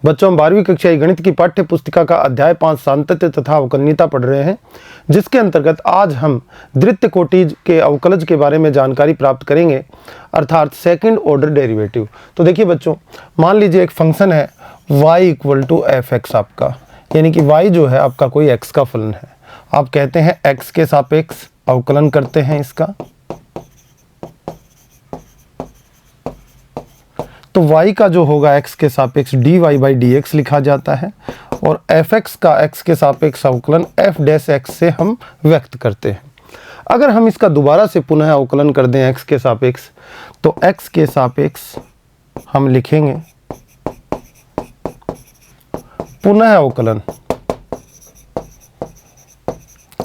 बच्चों, हम 12वीं कक्षा की गणित की पाठ्य पुस्तिका का अध्याय 5 सातत्य तथा अवकलनीयता पढ़ रहे हैं, जिसके अंतर्गत आज हम द्वितीय कोटि के अवकलज के बारे में जानकारी प्राप्त करेंगे, अर्थात सेकंड ऑर्डर डेरिवेटिव। तो देखिए बच्चों, मान लीजिए एक फंक्शन है y equal to F X आपका, यानी कि y जो है आपका कोई x का फलन है। आप कहते हैं x के सापेक्ष अवकलन करते हैं इसका, तो y का जो होगा x के सापेक्ष dy बाई dx लिखा जाता है, और fx का x के सापेक्ष अवकलन f डैश x से हम व्यक्त करते हैं। अगर हम इसका दोबारा से पुनः अवकलन कर दें x के सापेक्ष, तो x के सापेक्ष हम लिखेंगे पुनः अवकलन,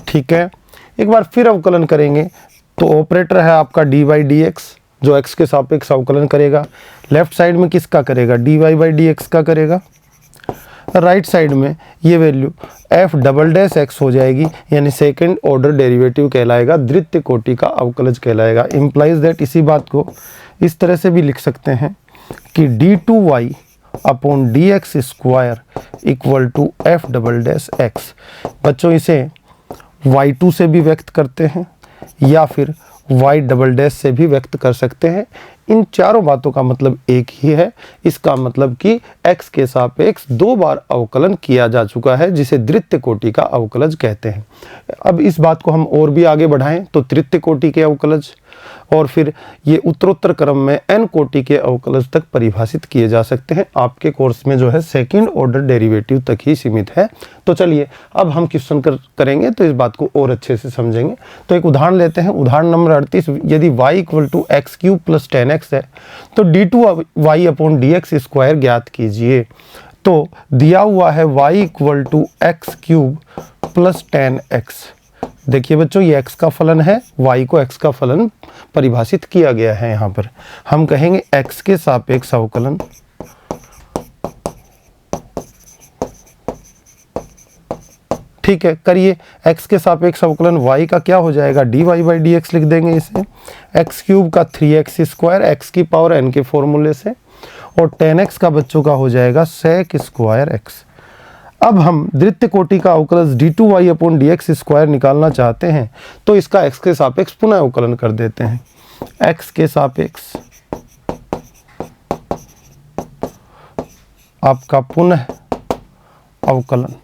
ठीक है। एक बार फिर अवकलन करेंगे तो ऑपरेटर है आपका dy बाई dx जो x के सापेक्ष अवकलन करेगा, लेफ्ट साइड में किसका करेगा, dy बाई dx का करेगा, राइट साइड में ये value f double dash x हो जाएगी, यानी सेकंड ऑर्डर डेरिवेटिव कहलाएगा, द्वितीय कोटि का अवकलज कहलाएगा। इम्प्लाइज दैट इसी बात को इस तरह से भी लिख सकते हैं कि d2y upon dx square equal to f double dash x। बच्चों, इसे y2 से भी व्यक्त करते हैं या फिर y डबल डैश से भी व्यक्त कर सकते हैं। इन चारों बातों का मतलब एक ही है। इसका मतलब कि x के सापेक्ष 2 बार अवकलन किया जा चुका है, जिसे द्वितीय कोटि का अवकलज कहते हैं। अब इस बात को हम और भी आगे बढ़ाएं तो तृतीय कोटि के अवकलज, और फिर ये उत्तरोत्तर क्रम में n कोटि के अवकलज तक परिभाषित किए जा सकते हैं। आपके कोर्स में जो है सेकंड ऑर्डर डेरिवेटिव तक ही सीमित है। तो चलिए अब हम क्वेश्चन करेंगे तो इस बात को और अच्छे से समझेंगे। तो एक उदाहरण लेते हैं, उदाहरण नंबर 38। यदि y equal to X cube plus 10x है तो d2y अपॉन dx स्क्वायर ज्ञात कीजिए। तो दिया हुआ है y equal to X cube plus 10x। देखिए बच्चों, ये x का फलन है, y को x का फलन परिभाषित किया गया है। यहाँ पर हम कहेंगे x के सापेक्ष अवकलन, ठीक है। करिए, x के सापेक्ष अवकलन y का क्या हो जाएगा, dy बाई dx लिख देंगे इसे, x क्यूब का 3x स्क्वायर x की पावर n के फॉर्मूले से, और 10x का बच्चों का हो जाएगा sec स्क्वायर x। अब हम द्वितीय कोटि का अवकलज d2y अपॉन dx स्क्वायर निकालना चाहते हैं, तो इसका x के सापेक्ष पुनः अवकलन कर देते हैं। x के सापेक्ष आपका पुनः अवकलन,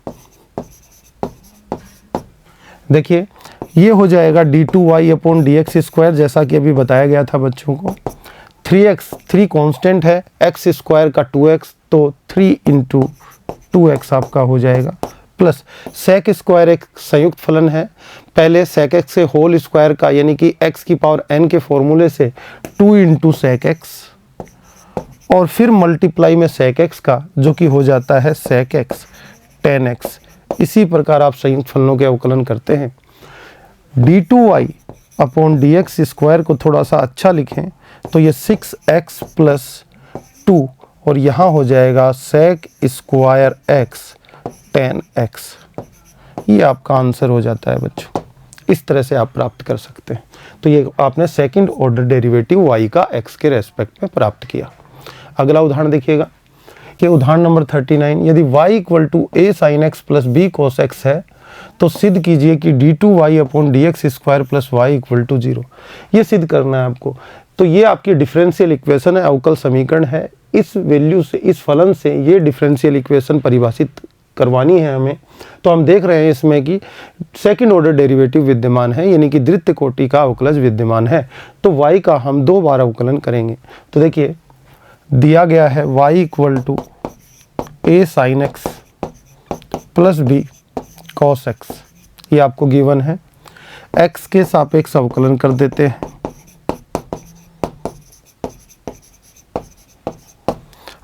देखिए ये हो जाएगा d2y अपॉन dx स्क्वायर, जैसा कि अभी बताया गया था बच्चों को। 3x 3 कांस्टेंट है, x स्क्वायर का 2x, तो 3 इंटू 2x आपका हो जाएगा, प्लस sec स्क्वायर एक संयुक्त फलन है, पहले sec x से होल स्क्वायर का यानी कि x की पावर n के फॉर्मूले से 2 इंटू sec x, और फिर मल्टीप्लाई में sec x का जो कि हो जाता है sec x 10x। इसी प्रकार आप संयुक्त फलनों के अवकलन करते हैं। d2y अपॉन dx स्क्वायर को थोड़ा सा अच्छा लिखें तो ये 6x प्लस 2, और यहाँ हो जाएगा sec स्क्वायर x 10x। ये आपका आंसर हो जाता है बच्चों। इस तरह से आप प्राप्त कर सकते हैं। तो ये आपने सेकंड ऑर्डर डेरिवेटिव y का x के रेस्पेक्ट में प्राप्त किया। अगला उदाहरण देखिएगा कि उदाहरण नंबर 39। यदि y equal to a sin x plus b cos x है तो सिद्ध कीजिए कि d2y upon dx square plus y equal to 0। ये सिद्ध करना है आपको। तो ये आपकी डिफरेंशियल इक्वेशन है, अवकल समीकरण है। इस वैल्यू से, इस फलन से ये डिफरेंशियल इक्वेशन परिभाषित करवानी है हमें। तो हम देख रहे हैं इसमें कि सेकंड ऑर्डर डेरिवेटिव विद्यमान है, यानी कि द्वितीय कोटि का अवकलज विद्यमान है। तो y का हम 2 बार अवकलन करेंगे। तो देखिए दिया गया है y equal to a sin x plus b cos x, ये आपको गिवन है। x के सापेक्ष अवकलन कर देते हैं।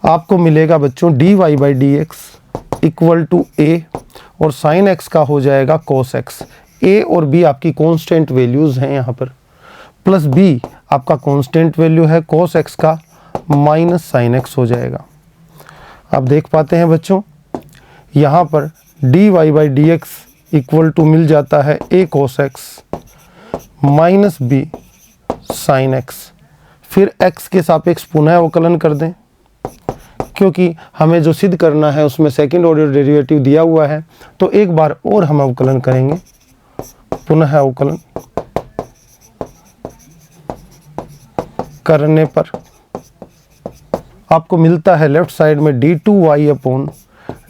आपको मिलेगा बच्चों dy by dx equal to a, और sin x का हो जाएगा cos x। a और b आपकी कांस्टेंट वैल्यूज हैं यहाँ पर, प्लस b आपका कांस्टेंट वैल्यू है cos x का, माइनस sin x हो जाएगा। आप देख पाते हैं बच्चों यहाँ पर dy by dx equal to मिल जाता है a cos x minus b sin x। फिर x के सापेक्ष पुनः अवकलन कर दें, क्योंकि हमें जो सिद्ध करना है उसमें सेकंड ऑर्डर डेरिवेटिव दिया हुआ है, तो एक बार और हम अवकलन करेंगे, पुनः अवकलन करने पर आपको मिलता है लेफ्ट साइड में d2y upon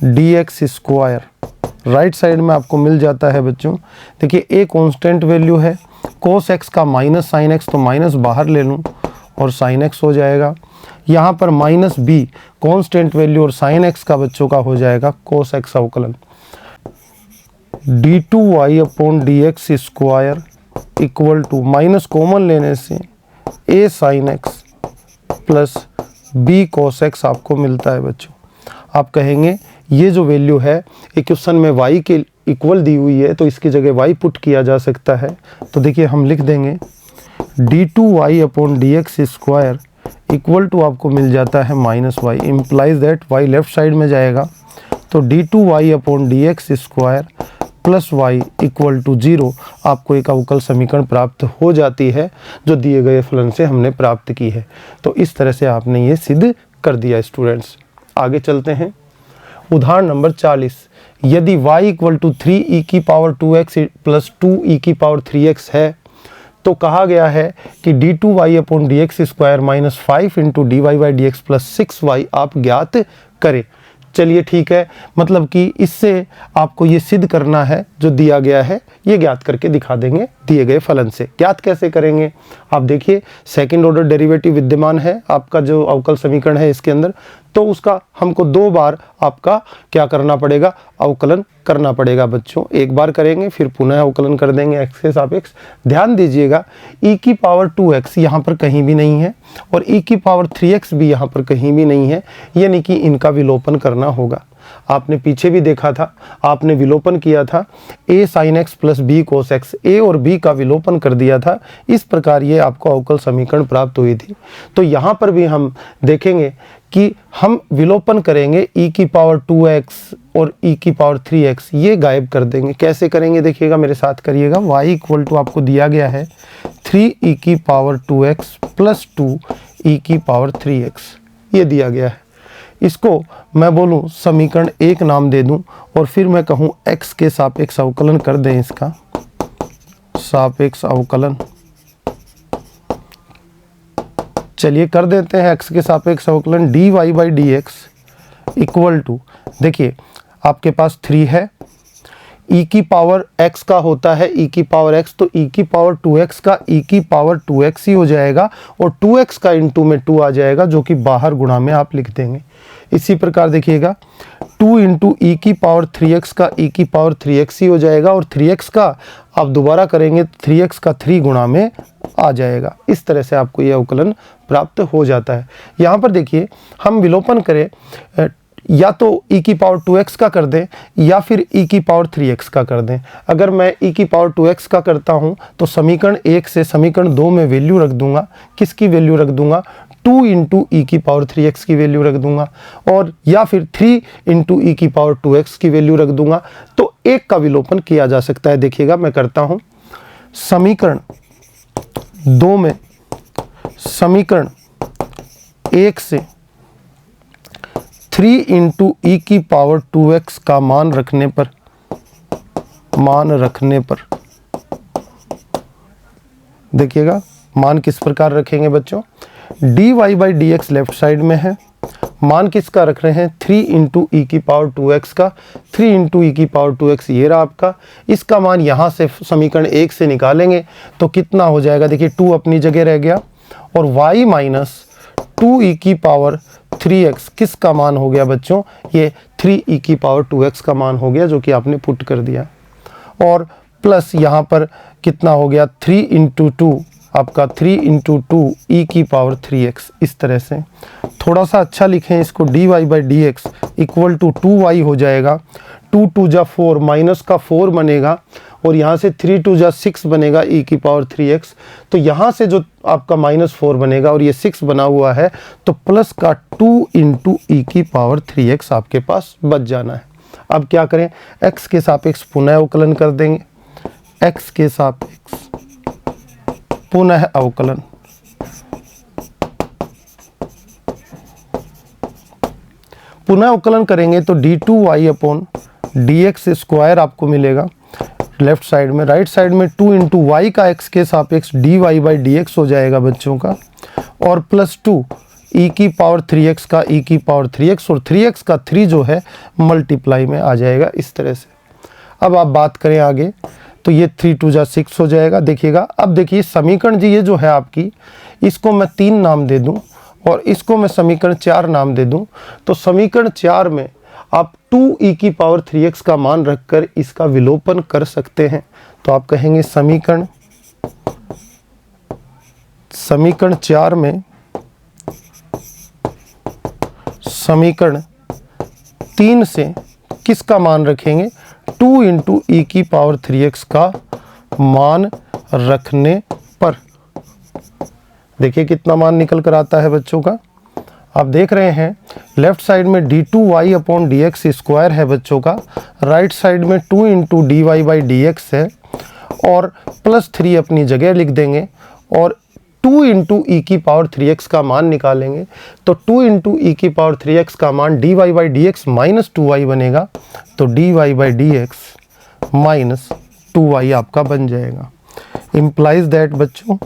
dx square, right side में आपको मिल जाता है बच्चों, देखिए a कांस्टेंट वैल्यू है, cos x का माइनस sin x, तो माइनस बाहर ले लूँ और sin x हो जाएगा। यहाँ पर माइनस b कांस्टेंट वैल्यू और sin x का बच्चों का हो जाएगा cos x अवकलन, d2y upon dx square equal to minus common लेने से a sin x plus b cos x आपको मिलता है बच्चों। आप कहेंगे ये जो वैल्यू है इक्वेशन में y के इक्वल दी हुई है, तो इसकी जगह y पुट किया जा सकता है, तो देखिए हम लिख देंगे d2y upon dx square equal to आपको मिल जाता है minus y, implies that y left side में जाएगा, तो d2y upon dx square plus y equal to 0 आपको एक अवकल समीकरण प्राप्त हो जाती है जो दिए गए फलन से हमने प्राप्त की है। तो इस तरह से आपने ये सिद्ध कर दिया स्टूडेंट्स। आगे चलते हैं, उदाहरण नंबर 40, यदि y इक्वल टू 3e की पावर 2x प्लस 2e की पावर 3x है, तो कहा गया है कि d2y upon dx square minus 5 into dy by D x plus 6y आप ज्ञात करें। चलिए ठीक है, मतलब कि इससे आपको ये सिद्ध करना है जो दिया गया है, ये ज्ञात करके दिखा देंगे दिए गए फलन से। ज्ञात कैसे करेंगे, आप देखिए सेकंड ऑर्डर डेरिवेटिव विद्यमान है आपका जो अवकल समीकरण है इसके अंदर, तो उसका हमको दो बार आपका क्या करना पड़ेगा, अवकलन करना पड़ेगा बच्चों। एक बार करेंगे फिर पुनः अवकलन कर देंगे x के सापेक्ष। ध्यान दीजिएगा e की पावर 2x यहाँ पर कहीं भी नहीं है और e की पावर 3x भी यहाँ पर कहीं भी नहीं है, यानी कि इनका विलोपन करना होगा। आपने पीछे भी देखा था, आपने विलोपन किया था a sin x plus b cos x, a और b का विलोपन कर दिया था, इस प्रकार ये आपको अवकल समीकरण प्राप्त हुई थी। तो यहाँ पर भी हम देखेंगे कि हम विलोपन करेंगे e की पावर 2x और e की पावर 3x, ये गायब कर देंगे। कैसे करेंगे देखिएगा, मेरे साथ करिएगा। y इक्वल टू आपको दिया गया है 3e की पावर 2x प्लस 2e की पावर 3x, ये दिया गया है। इसको मैं बोलूं समीकरण 1 नाम दे दूं और फिर मैं कहूं x के सापेक्ष अवकलन कर दें, इसका सापेक्ष अवकलन। चलिए कर देते हैं x के सापेक्ष अवकलन, dy by D X equal to, देखिए आपके पास 3 है, e की पावर x का होता है e की पावर x, तो e की पावर 2x का e की पावर 2x ही हो जाएगा और 2x का इंटू में 2 आ जाएगा, जो कि बाहर गुणा में आप लिख देंगे। इसी प्रकार देखिएगा 2 इंटू ई की पावर 3x का e की पावर 3x ही हो जाएगा और 3x का आप दोबारा करेंगे 3x का 3 गुणा में आ जाएगा। इस तरह से आपको यह अवकलन प्राप्त हो जाता है। यहाँ पर देखिए हम विलोपन करें, या तो e की पावर 2x का कर दें या फिर e की पावर 3x का कर दें। अगर मैं e की पावर 2x का करता हूं तो समीकरण 1 से समीकरण 2 में वैल्यू रख दूंगा। किसकी वैल्यू रख दूंगा, 2 इंटू ई की पावर 3x की वैल्यू रख दूंगा, और या फिर 3 इंटू ई की पावर 2x की वैल्यू रख दूंगा। तो एक का विलोपन किया जा सकता है। देखिएगा मैं करता हूं, समीकरण 2 में समीकरण 1 से 3 इंटू ई की पावर 2x का मान रखने पर देखिएगा मान किस प्रकार रखेंगे बच्चों, dy by D x left side में है, मान किसका रख रहे हैं 3 इंटू ई की पावर 2x का, 3 इंटू ई की पावर 2x ये रहा आपका। इसका मान यहाँ से समीकरण 1 से निकालेंगे तो कितना हो जाएगा, देखिए 2 अपनी जगह रह गया और y माइनस 2 ई की पावर 3x किसका मान हो गया बच्चों, ये 3 ई की पावर 2x का मान हो गया, जो कि आपने पुट कर दिया। और प्लस यहाँ पर कितना हो गया 3 इंटू 2 आपका 3 इंटू 2 ई की पावर 3x। इस तरह से थोड़ा सा अच्छा लिखें इसको, dy by D X equal to 2y हो जाएगा, 2 2 जा 4 माइनस का 4 बनेगा और यहाँ से 3 2 जा 6 बनेगा e की पावर 3x। तो यहाँ से जो आपका -4 बनेगा और ये 6 बना हुआ है, तो प्लस का 2 इंटू ई की पावर 3x आपके पास बच जाना है। अब क्या करें, x के सापेक्ष पुनः अवकलन कर देंगे, x के सापेक्ष पुनः अवकलन पुनः अवकलन करेंगे तो d2y अपॉन dx स्क्वायर आपको मिलेगा लेफ्ट साइड में। राइट साइड में 2 इंटू वाई का x के सापेक्ष dy बाई dx हो जाएगा बच्चों का, और प्लस 2 e की पावर 3x का e की पावर 3x, और 3x का 3 जो है मल्टीप्लाई में आ जाएगा इस तरह से। अब आप बात करें आगे तो ये 3 2 जा 6 हो जाएगा। देखिएगा अब देखिए समीकरण जी ये जो है आपकी, इसको मैं 3 नाम दे दूं और इसको मैं समीकरण 4 नाम दे दूं, तो समीकरण 4 में आप 2e की पावर 3x का मान रखकर इसका विलोपन कर सकते हैं। तो आप कहेंगे समीकरण 4 में समीकरण 3 से किसका मान रखेंगे, 2 इंटू ई की पावर 3x का मान रखने पर देखिए कितना मान निकल कर आता है बच्चों का। आप देख रहे हैं लेफ्ट साइड में d2y अपॉन dx स्क्वायर है बच्चों का, राइट साइड में 2 इंटू dy बाई dx है, और प्लस 3 अपनी जगह लिख देंगे और 2 इंटू ई की पावर 3x का मान निकालेंगे। तो 2 इंटू ई की पावर 3x का मान dy by dx minus 2y बनेगा, तो dy by dx minus 2y आपका बन जाएगा। इम्प्लाइज दैट बच्चों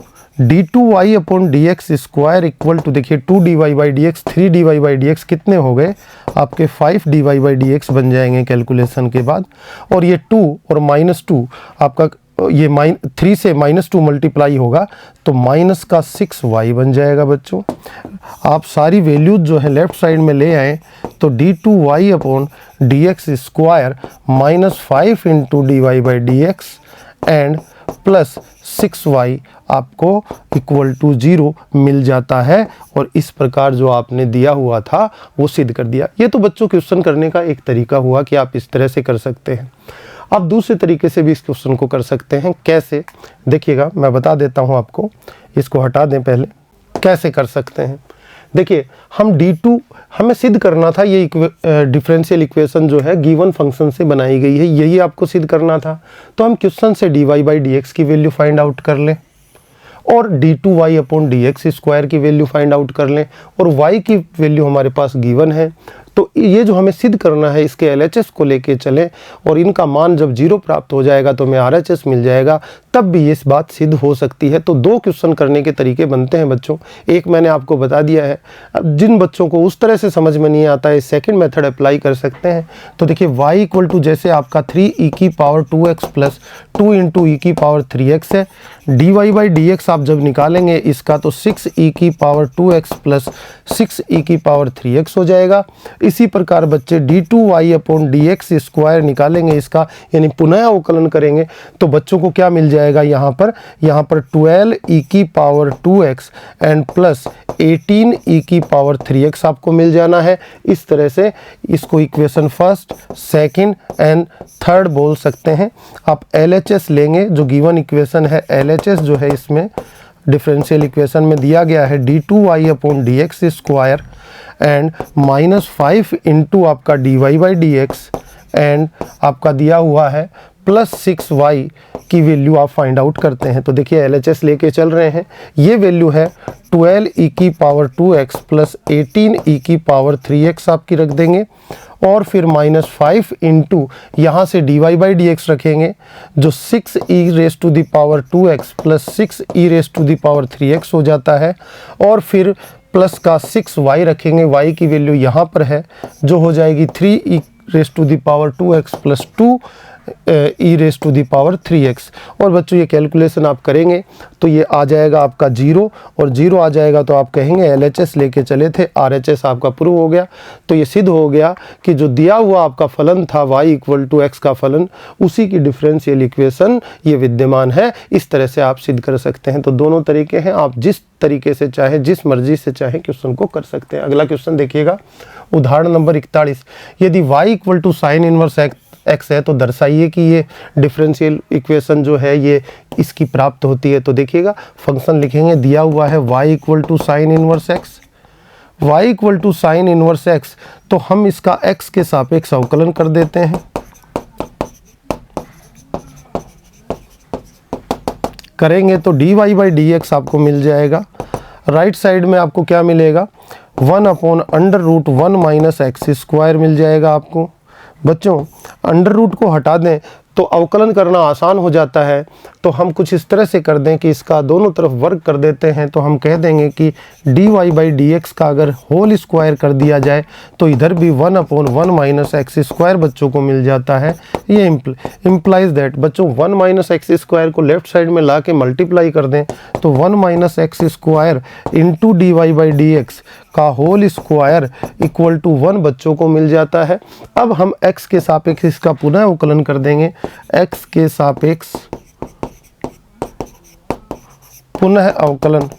d2y upon dx square equal to, देखिए 2dy by dx 3dy by dx कितने हो गए आपके 5dy बाई dx बन जाएंगे कैलकुलेशन के बाद, और ये 2 और माइनस 2 आपका ये 3 से -2 मल्टीप्लाई होगा तो माइनस का 6y बन जाएगा बच्चों। आप सारी वैल्यूज जो है लेफ्ट साइड में ले आए तो d2y upon dx square minus 5 into dy by dx and plus 6y आपको इक्वल टू 0 मिल जाता है, और इस प्रकार जो आपने दिया हुआ था वो सिद्ध कर दिया। ये तो बच्चों क्वेश्चन करने का एक तरीका हुआ कि आप इस तरह से कर सकते हैं। आप दूसरे तरीके से भी इस क्वेश्चन को कर सकते हैं। कैसे, देखिएगा मैं बता देता हूं आपको, इसको हटा दें पहले। कैसे कर सकते हैं, देखिए हम d2 हमें सिद्ध करना था, ये डिफरेंशियल इक्वेशन जो है गिवन फंक्शन से बनाई गई है, यही आपको सिद्ध करना था। तो हम क्वेश्चन से dy बाई dx की वैल्यू फाइंड आउट कर लें और d2y अपॉन dx स्क्वायर की वैल्यू फाइंड आउट कर लें, और y की वैल्यू हमारे पास गिवन है। तो ये जो हमें सिद्ध करना है इसके LHS को लेके चलें, और इनका मान जब 0 प्राप्त हो जाएगा तो हमें RHS मिल जाएगा, तब भी ये इस बात सिद्ध हो सकती है। तो 2 क्वेश्चन करने के तरीके बनते हैं बच्चों, एक मैंने आपको बता दिया है। अब जिन बच्चों को उस तरह से समझ में नहीं आता है सेकंड मेथड अप्लाई कर सकते हैं। तो देखिए y इक्वल टू जैसे आपका 3e की पावर 2x प्लस 2 इंटू ई की पावर 3x है, dy बाई dx आप जब निकालेंगे इसका तो 6e की पावर 2x प्लस 6e की पावर 3x हो जाएगा। इसी प्रकार बच्चे d2y अपॉन dx स्क्वायर निकालेंगे इसका, यानी पुनः अवकलन करेंगे तो बच्चों को क्या मिल जाएगा, यहाँ पर 12e की power 2x and plus 18e की पावर 3x आपको मिल जाना है। इस तरह से इसको equation first, second and third बोल सकते हैं। आप LHS लेंगे, जो गिवन इक्वेशन है LHS जो है इसमें डिफरेंशियल इक्वेशन में दिया गया है d2y upon dx square and minus 5 into आपका dy बाई dx एंड आपका दिया हुआ है प्लस 6y की वैल्यू आप फाइंड आउट करते हैं। तो देखिए LHS लेके चल रहे हैं, ये वैल्यू है 12e की पावर 2x प्लस 18e की पावर 3x आपकी रख देंगे, और फिर माइनस 5 इंटू यहाँ से dy बाई dx रखेंगे जो 6e raise to the power 2x plus 6e raise to the power 3x हो जाता है, और फिर प्लस का 6y रखेंगे, y की वैल्यू यहाँ पर है जो हो जाएगी 3e raise to the power 2x plus 2 e raise to the power 3x। और बच्चों ये कैलकुलेशन आप करेंगे तो ये आ जाएगा आपका 0, और 0 आ जाएगा तो आप कहेंगे LHS लेके चले थे, RHS आपका प्रूव हो गया। तो ये सिद्ध हो गया कि जो दिया हुआ आपका फलन था y इक्वल टू x का फलन, उसी की डिफरेंशियल इक्वेशन ये विद्यमान है। इस तरह से आप सिद्ध कर सकते हैं। तो दोनों तरीके हैं, आप जिस तरीके से चाहे, जिस मर्जी से चाहे क्वेश्चन को कर सकते हैं। अगला क्वेश्चन देखिएगा, उदाहरण नंबर 41। यदि y equal to sine inverse x है तो दर्शाइए कि ये डिफरेंशियल इक्वेशन जो है ये इसकी प्राप्त होती है। तो देखिएगा फंक्शन लिखेंगे, दिया हुआ है y equal to sine inverse x, y equal to sine inverse x, तो हम इसका x के सापेक्ष अवकलन कर देते हैं। करेंगे तो dy बाई dx आपको मिल जाएगा। राइट साइड में आपको क्या मिलेगा, 1/√1 माइनस एक्स स्क्वायर मिल जाएगा आपको। बच्चों अंडर रूट को हटा दें तो अवकलन करना आसान हो जाता है, तो हम कुछ इस तरह से कर दें कि इसका दोनों तरफ वर्ग कर देते हैं। तो हम कह देंगे कि dy/dx का अगर होल स्क्वायर कर दिया जाए तो इधर भी 1/1 माइनस एक्स स्क्वायर बच्चों को मिल जाता है। ये इम्प्लाइज दैट बच्चों 1 माइनस एक्स स्क्वायर को लेफ्ट साइड में ला के मल्टीप्लाई कर दें तो 1 minus x square into dy/dx का होल स्क्वायर इक्वल टू 1 बच्चों को मिल जाता है। अब हम x के सापेक्ष इसका पुनः अवकलन कर देंगे। x के सापेक्ष पुनः अवकलन,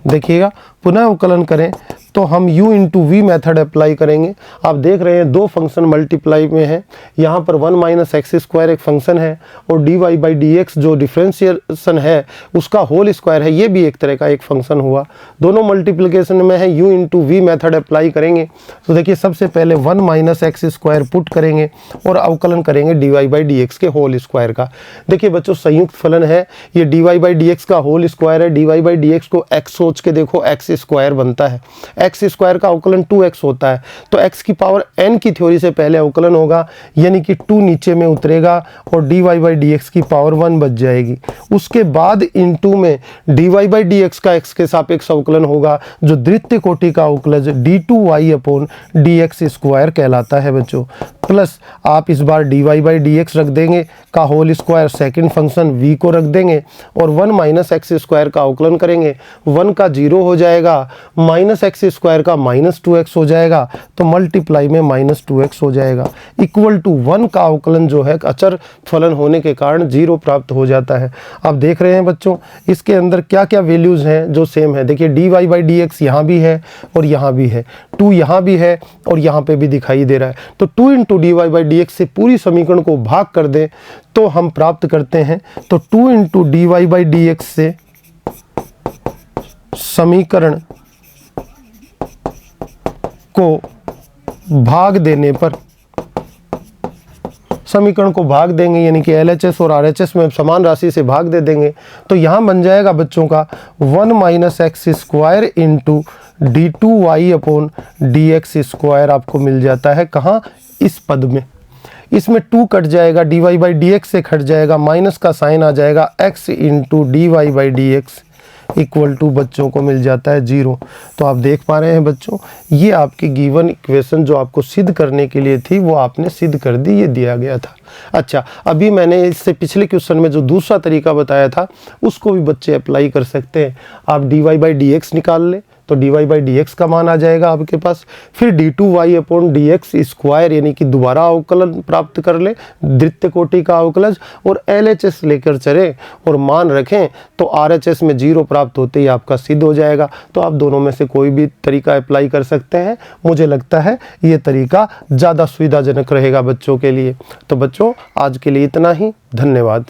देखिएगा पुनः अवकलन करें तो हम u into v method apply करेंगे। आप देख रहे हैं दो फंक्शन मल्टीप्लाई में है, यहाँ पर 1 माइनस एक्स स्क्वायर एक फंक्शन है और dy/dx जो डिफ्रेंशिएशन है उसका होल स्क्वायर है, ये भी एक तरह का एक फंक्शन हुआ। दोनों मल्टीप्लिकेशन में है, u into v method apply करेंगे तो देखिए सबसे पहले 1 माइनस एक्स स्क्वायर पुट करेंगे और अवकलन करेंगे dy/dx के होल स्क्वायर का। देखिए बच्चों संयुक्त फलन है, ये dy/dx का होल स्क्वायर है। dy/dx को x सोच के देखो x स्क्वायर बनता है, एक्स स्क्वायर का अवकलन 2x होता है, तो x की पावर n की थ्योरी से पहले अवकलन होगा, यानी कि 2 नीचे में उतरेगा और dy/dx की पावर 1 बच जाएगी। उसके बाद इनटू में dy/dx का x के सापेक्ष अवकलन होगा जो द्वितीय कोटि का अवकलज d2y/dx स्क्वायर कहलाता है बच्चों। प्लस आप इस बार dy/dx रख देंगे का whole square, second function v को रख देंगे और 1 माइनस एक्स स्क्वायर का अवकलन करेंगे। 1 का 0 हो जाएगा, माइनस एक्स स्क्वायर का -2x हो जाएगा, तो मल्टीप्लाई में -2x हो जाएगा इक्वल टू 1 का अवकलन जो है अचर फलन होने के कारण 0 प्राप्त हो जाता है। आप देख रहे हैं बच्चों इसके अंदर क्या क्या वैल्यूज हैं जो सेम है। देखिए dy/dx यहाँ भी है और यहाँ भी है, 2 यहाँ भी है और यहाँ पे भी दिखाई दे रहा है। तो 2 इंटू dy/dx से पूरी समीकरण को भाग कर दें तो हम प्राप्त करते हैं, तो 2 इंटू dy/dx से समीकरण को भाग देने पर, समीकरण को भाग देंगे यानी कि LHS और RHS में समान राशि से भाग दे देंगे, तो यहाँ बन जाएगा बच्चों का 1 minus x square into d2y/dx square आपको मिल जाता है। कहाँ? इस पद में। इसमें 2 कट जाएगा, dy/dx से कट जाएगा, माइनस का साइन आ जाएगा, x into dy/dx equal to बच्चों को मिल जाता है 0। तो आप देख पा रहे हैं बच्चों ये आपकी गिवन इक्वेशन जो आपको सिद्ध करने के लिए थी वो आपने सिद्ध कर दी, ये दिया गया था। अच्छा, अभी मैंने इससे पिछले क्वेश्चन में जो दूसरा तरीका बताया था उसको भी बच्चे अप्लाई कर सकते हैं। आप dy/dx निकाल ले तो dy/dx का मान आ जाएगा आपके पास, फिर d2y/dx स्क्वायर यानी कि दोबारा अवकलन प्राप्त कर ले, द्वितीय कोटि का अवकलज, और LHS लेकर चले और मान रखें तो RHS में 0 प्राप्त होते ही आपका सिद्ध हो जाएगा। तो आप दोनों में से कोई भी तरीका अप्लाई कर सकते हैं। मुझे लगता है ये तरीका ज़्यादा सुविधाजनक रहेगा बच्चों के लिए। तो बच्चों आज के लिए इतना ही, धन्यवाद।